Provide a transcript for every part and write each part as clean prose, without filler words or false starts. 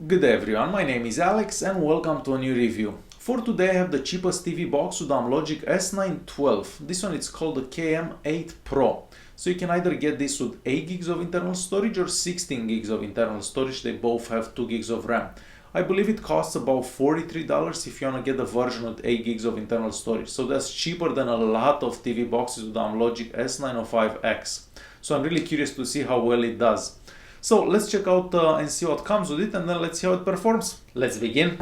Good day everyone, my name is Alex and welcome to a new review. For today I have the cheapest TV box with the Amlogic S912. This one is called the KM8 Pro. So you can either get this with 8 gigs of internal storage or 16 gigs of internal storage. They both have 2 gigs of RAM. I believe it costs about $43 if you want to get the version with 8 gigs of internal storage. So that's cheaper than a lot of TV boxes with the Amlogic S905X. So I'm really curious to see how well it does. So let's check out and see what comes with it, and then let's see how it performs. Let's begin.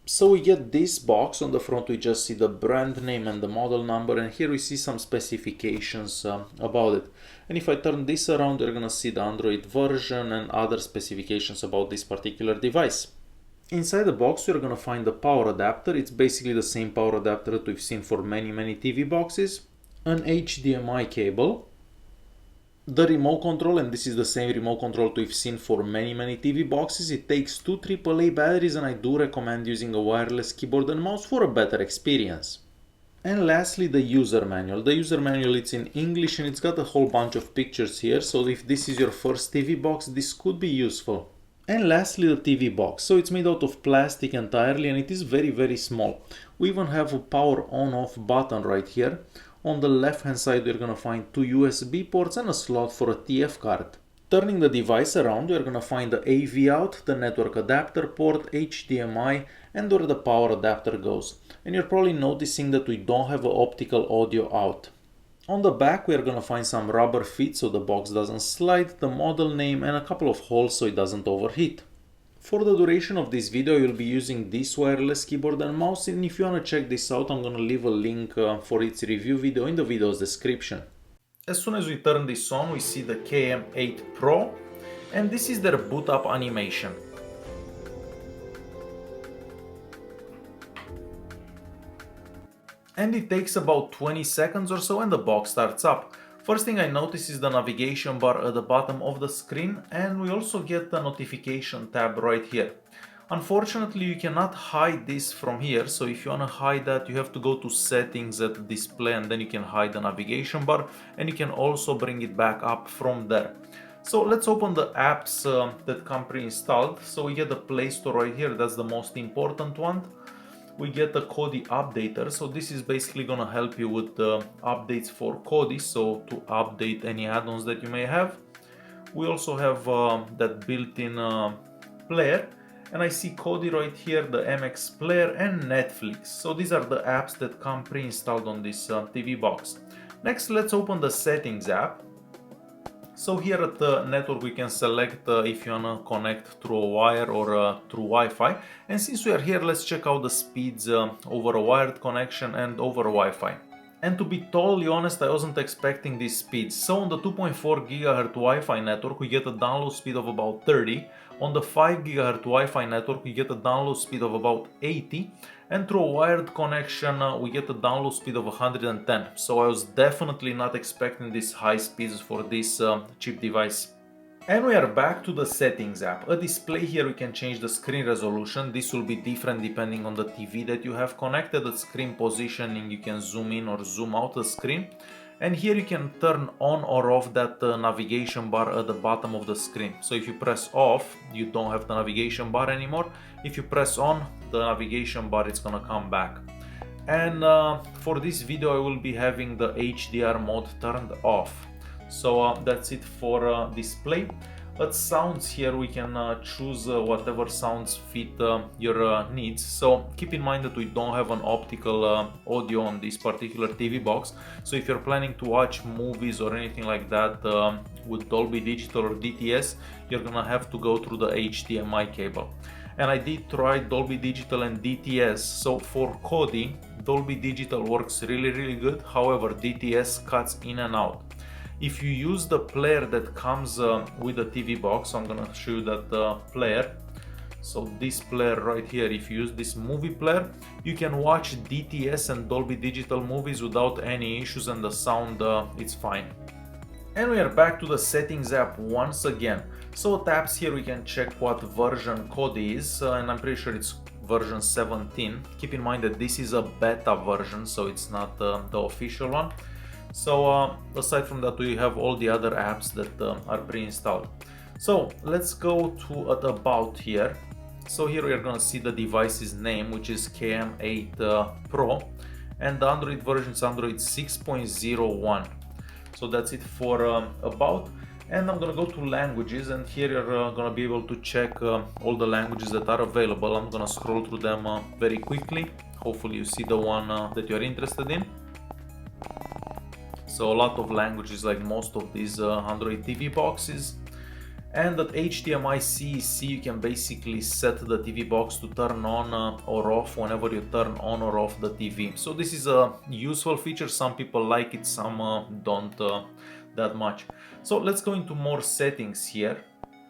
So we get this box. On the front we just see the brand name and the model number, and here we see some specifications about it. And if I turn this around, you're gonna see the Android version and other specifications about this particular device. Inside the box you're gonna find the power adapter. It's basically the same power adapter that we've seen for many TV boxes, an HDMI cable, the remote control, and this is the same remote control we've seen for many TV boxes. It takes 2 AAA batteries, and I do recommend using a wireless keyboard and mouse for a better experience. And lastly, the user manual. The user manual, it's in English and it's got a whole bunch of pictures here, so if this is your first TV box, this could be useful. And lastly, the TV box. So it's made out of plastic entirely, and it is very small. We even have a power on-off button right here. On the left hand side we're gonna find 2 USB ports and a slot for a TF card. Turning the device around, we're gonna find the AV out, the network adapter port, HDMI, and where the power adapter goes. And you're probably noticing that we don't have an optical audio out. On the back we're gonna find some rubber feet so the box doesn't slide, the model name, and a couple of holes so it doesn't overheat. For the duration of this video you'll be using this wireless keyboard and mouse, and if you wanna check this out I'm gonna leave a link for its review video in the video's description. As soon as we turn this on we see the KM8 Pro, and this is their boot up animation. And it takes about 20 seconds or so and the box starts up. First thing I notice is the navigation bar at the bottom of the screen, and we also get the notification tab right here. Unfortunately you cannot hide this from here, so if you want to hide that you have to go to settings at display and then you can hide the navigation bar, and you can also bring it back up from there. So let's open the apps that come pre-installed. So we get the Play Store right here, that's the most important one. We get the Kodi updater, so this is basically gonna help you with the updates for Kodi, so to update any add-ons that you may have. We also have that built-in player, and I see Kodi right here, the MX player and Netflix. So these are the apps that come pre-installed on this TV box. Next, let's open the settings app. So here at the network we can select if you wanna connect through a wire or through Wi-Fi. And since we are here, let's check out the speeds over a wired connection and over Wi-Fi. And to be totally honest, I wasn't expecting these speeds. So on the 2.4 GHz Wi-Fi network we get a download speed of about 30. On the 5 GHz Wi-Fi network we get a download speed of about 80. And through a wired connection we get a download speed of 110. So I was definitely not expecting these high speeds for this cheap device. And we are back to the settings app. A display here we can change the screen resolution. This will be different depending on the TV that you have connected. At screen positioning you can zoom in or zoom out the screen. And here you can turn on or off that navigation bar at the bottom of the screen. So if you press off, you don't have the navigation bar anymore. If you press on, the navigation bar is gonna come back. And for this video I will be having the HDR mode turned off. So that's it for display. At sounds here we can choose whatever sounds fit your needs. So keep in mind that we don't have an optical audio on this particular TV box. So if you're planning to watch movies or anything like that with Dolby Digital or DTS, you're gonna have to go through the HDMI cable. And I did try Dolby Digital and DTS. So for Kodi, Dolby Digital works really good. However, DTS cuts in and out. If you use the player that comes with the TV box, I'm gonna show you that player. So this player right here, if you use this movie player, you can watch DTS and Dolby Digital movies without any issues, and the sound it's fine. And we are back to the settings app once again. So tabs here we can check what version Kodi is, and I'm pretty sure it's version 17. Keep in mind that this is a beta version, so it's not the official one. So aside from that, we have all the other apps that are pre-installed. So let's go to at about here. So here we are going to see the device's name, which is KM8 Pro, and the Android version is Android 6.01. So that's it for about. And I'm gonna go to languages, and here you're gonna be able to check all the languages that are available. I'm gonna scroll through them very quickly. Hopefully you see the one that you're interested in. So a lot of languages, like most of these Android TV boxes. And at HDMI CEC you can basically set the TV box to turn on or off whenever you turn on or off the TV. So this is a useful feature. Some people like it, some don't that much. So let's go into more settings here,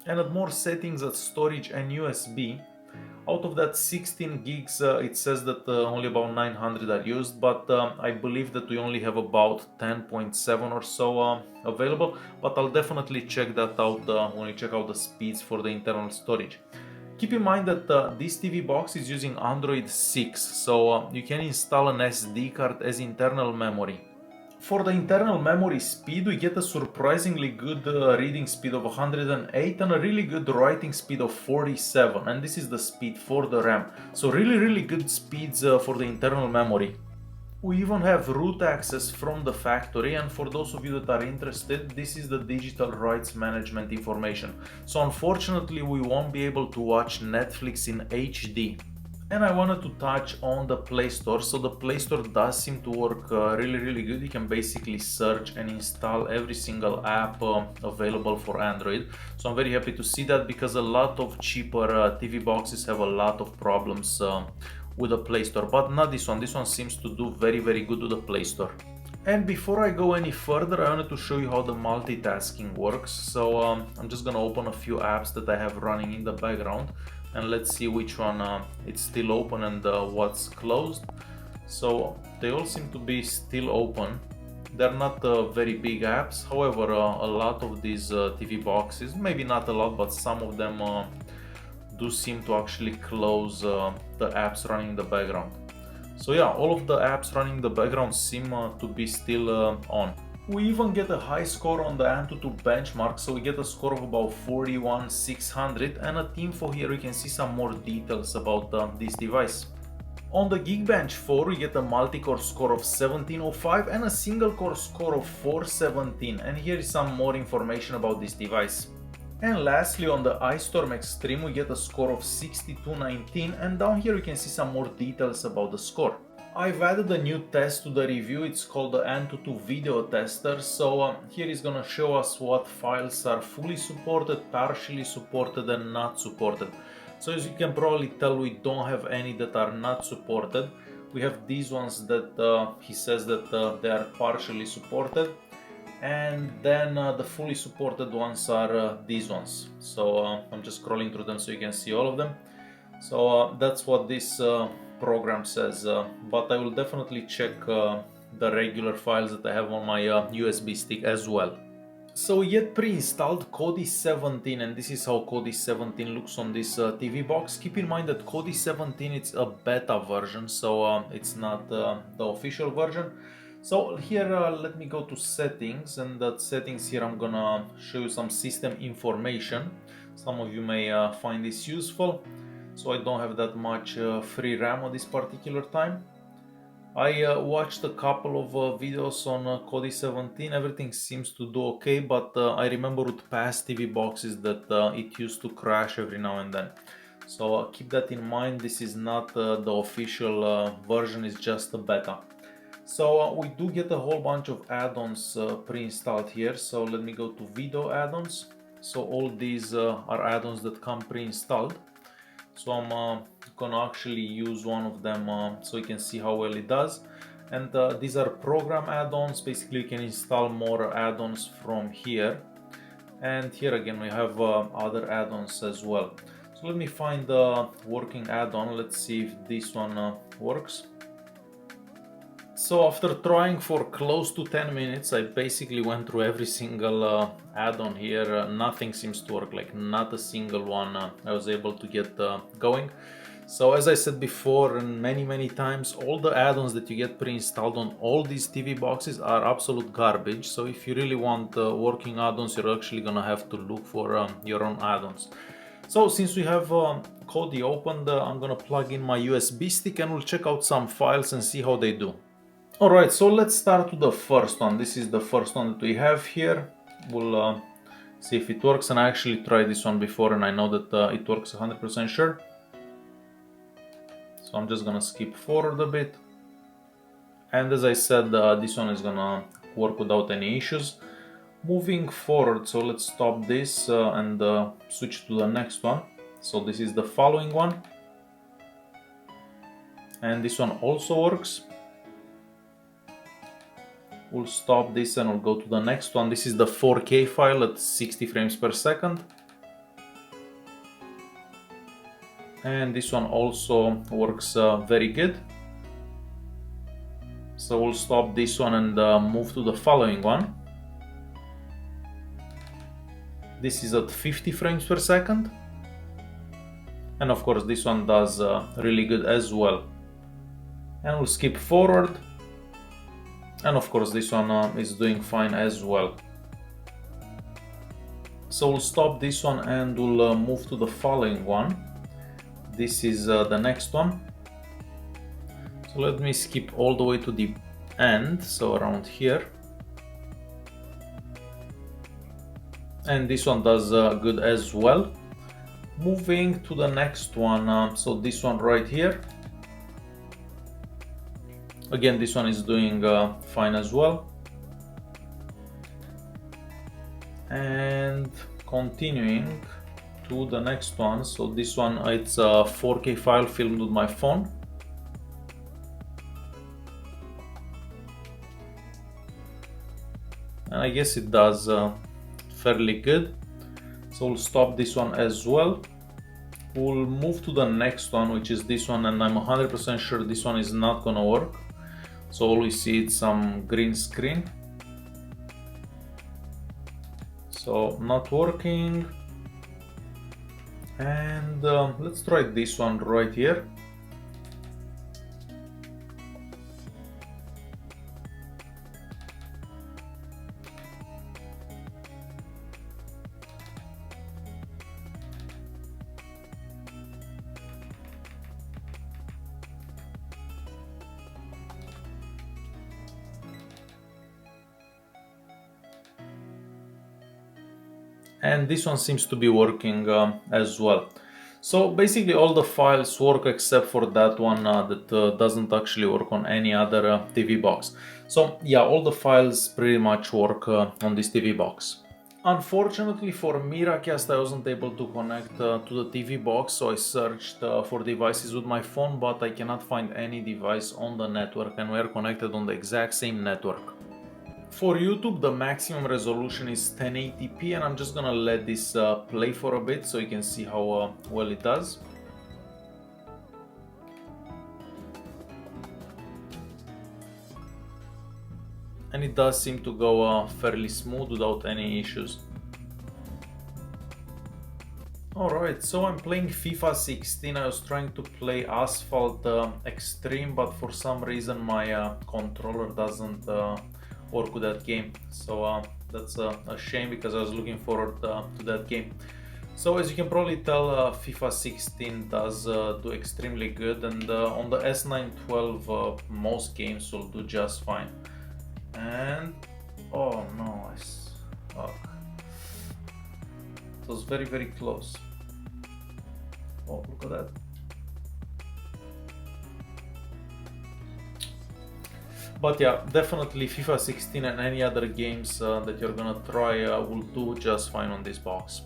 and at more settings, at storage and USB, out of that 16 gigs it says that only about 900 are used, but I believe that we only have about 10.7 or so available, but I'll definitely check that out when we check out the speeds for the internal storage. Keep in mind that this TV box is using Android 6, so you can install an SD card as internal memory. For the internal memory speed, we get a surprisingly good reading speed of 108 and a really good writing speed of 47, and this is the speed for the RAM. So really good speeds for the internal memory. We even have root access from the factory, and for those of you that are interested, this is the digital rights management information. So unfortunately we won't be able to watch Netflix in HD. And I wanted to touch on the Play Store. So the Play Store does seem to work really good. You can basically search and install every single app available for Android. So I'm very happy to see that, because a lot of cheaper TV boxes have a lot of problems with the Play Store, but not this one. This one seems to do very good with the Play Store. And before I go any further, I wanted to show you how the multitasking works. So I'm just gonna open a few apps that I have running in the background, and let's see which one it's still open and what's closed. So they all seem to be still open. They're not very big apps. However, a lot of these TV boxes, maybe not a lot, but some of them do seem to actually close the apps running in the background. So yeah, all of the apps running in the background seem to be still on. We even get a high score on the Antutu benchmark, so we get a score of about 41,600, and at info here we can see some more details about this device. On the Geekbench 4 we get a multi-core score of 1705 and a single core score of 417, and here is some more information about this device. And lastly, on the iStorm Extreme we get a score of 6219, and down here we can see some more details about the score. I've added a new test to the review. It's called the Antutu video tester. So here is gonna show us what files are fully supported, partially supported and not supported. So as you can probably tell, we don't have any that are not supported. We have these ones that he says that they are partially supported, and then the fully supported ones are these ones. So I'm just scrolling through them so you can see all of them. So that's what this program says, but I will definitely check the regular files that I have on my USB stick as well. So we get pre-installed Kodi 17, and this is how Kodi 17 looks on this TV box. Keep in mind that Kodi 17 it's a beta version, so it's not the official version. So here let me go to settings, and that settings here I'm gonna show you some system information. Some of you may find this useful. So I don't have that much free RAM at this particular time. I watched a couple of videos on Kodi 17. Everything seems to do okay, but I remember with past TV boxes that it used to crash every now and then. So keep that in mind. This is not the official version, it's just a beta. So we do get a whole bunch of add-ons pre-installed here. So let me go to video add-ons. So all these are add-ons that come pre-installed. So I'm gonna actually use one of them so you can see how well it does. And these are program add-ons. Basically you can install more add-ons from here. And here again we have other add-ons as well. So let me find the working add-on. Let's see if this one works. So after trying for close to 10 minutes, I basically went through every single add-on here. Nothing seems to work, like not a single one I was able to get going. So as I said before and many times, all the add-ons that you get pre-installed on all these TV boxes are absolute garbage. So if you really want working add-ons, you're actually gonna have to look for your own add-ons. So since we have Kodi opened, I'm gonna plug in my USB stick and we'll check out some files and see how they do. Alright, so let's start with the first one. This is the first one that we have here. We'll see if it works, and I actually tried this one before and I know that it works 100% sure. So I'm just gonna skip forward a bit. And as I said, this one is gonna work without any issues. Moving forward, so let's stop this and switch to the next one. So this is the following one. And this one also works. We'll stop this and we'll go to the next one. This is the 4K file at 60 frames per second. And this one also works very good. So we'll stop this one and move to the following one. This is at 50 frames per second. And of course this one does really good as well. And we'll skip forward. And of course this one is doing fine as well. So we'll stop this one and we'll move to the following one. This is the next one. So let me skip all the way to the end, so around here. And this one does good as well. Moving to the next one, so this one right here. Again, this one is doing fine as well. And continuing to the next one, so this one, it's a 4K file filmed with my phone. And I guess it does fairly good. So we'll stop this one as well. We'll move to the next one, which is this one, and I'm 100% sure this one is not gonna work. So all we see is some green screen. So not working. And let's try this one right here. And this one seems to be working as well. So basically all the files work except for that one that doesn't actually work on any other TV box. So yeah, all the files pretty much work on this TV box. Unfortunately for Miracast, I wasn't able to connect to the TV box, so I searched for devices with my phone, but I cannot find any device on the network, and we are connected on the exact same network. For YouTube, the maximum resolution is 1080p, and I'm just gonna let this play for a bit so you can see how well it does. And it does seem to go fairly smooth without any issues. Alright, so I'm playing FIFA 16. I was trying to play Asphalt Extreme, but for some reason my controller doesn't work with that game. So that's a shame, because I was looking forward to that game. So as you can probably tell, FIFA 16 does do extremely good, and on the S912 most games will do just fine. And oh no, it was very close. Oh, look at that. But yeah, definitely FIFA 16 and any other games that you're gonna try will do just fine on this box.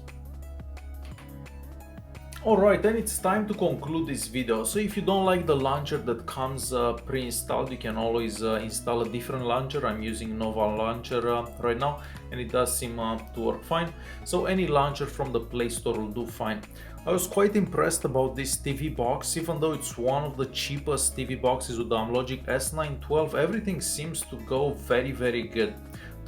Alright, then it's time to conclude this video. So if you don't like the launcher that comes pre-installed, you can always install a different launcher. I'm using Nova launcher right now, and it does seem to work fine. So any launcher from the Play Store will do fine. I was quite impressed about this TV box. Even though it's one of the cheapest TV boxes with the Amlogic S912, everything seems to go very good.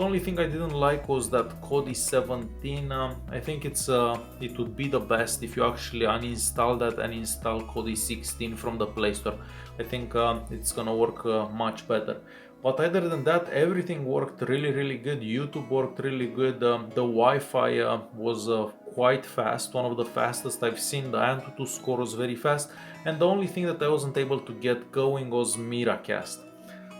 The only thing I didn't like was that Kodi 17. I think it would be the best if you actually uninstall that and install Kodi 16 from the Play Store. I think it's gonna work much better. But other than that, everything worked really good. YouTube worked really good. The Wi-Fi was quite fast, one of the fastest I've seen. The Antutu score was very fast, and the only thing that I wasn't able to get going was Miracast.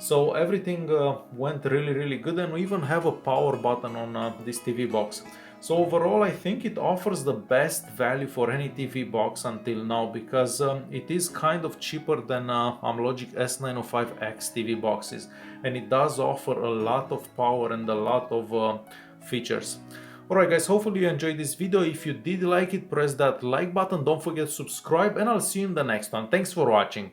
So everything went really good, and we even have a power button on this TV box. So overall, I think it offers the best value for any TV box until now, because it is kind of cheaper than Amlogic S912X TV boxes, and it does offer a lot of power and a lot of features. Alright guys, hopefully you enjoyed this video. If you did like it, press that like button, don't forget to subscribe, and I'll see you in the next one. Thanks for watching.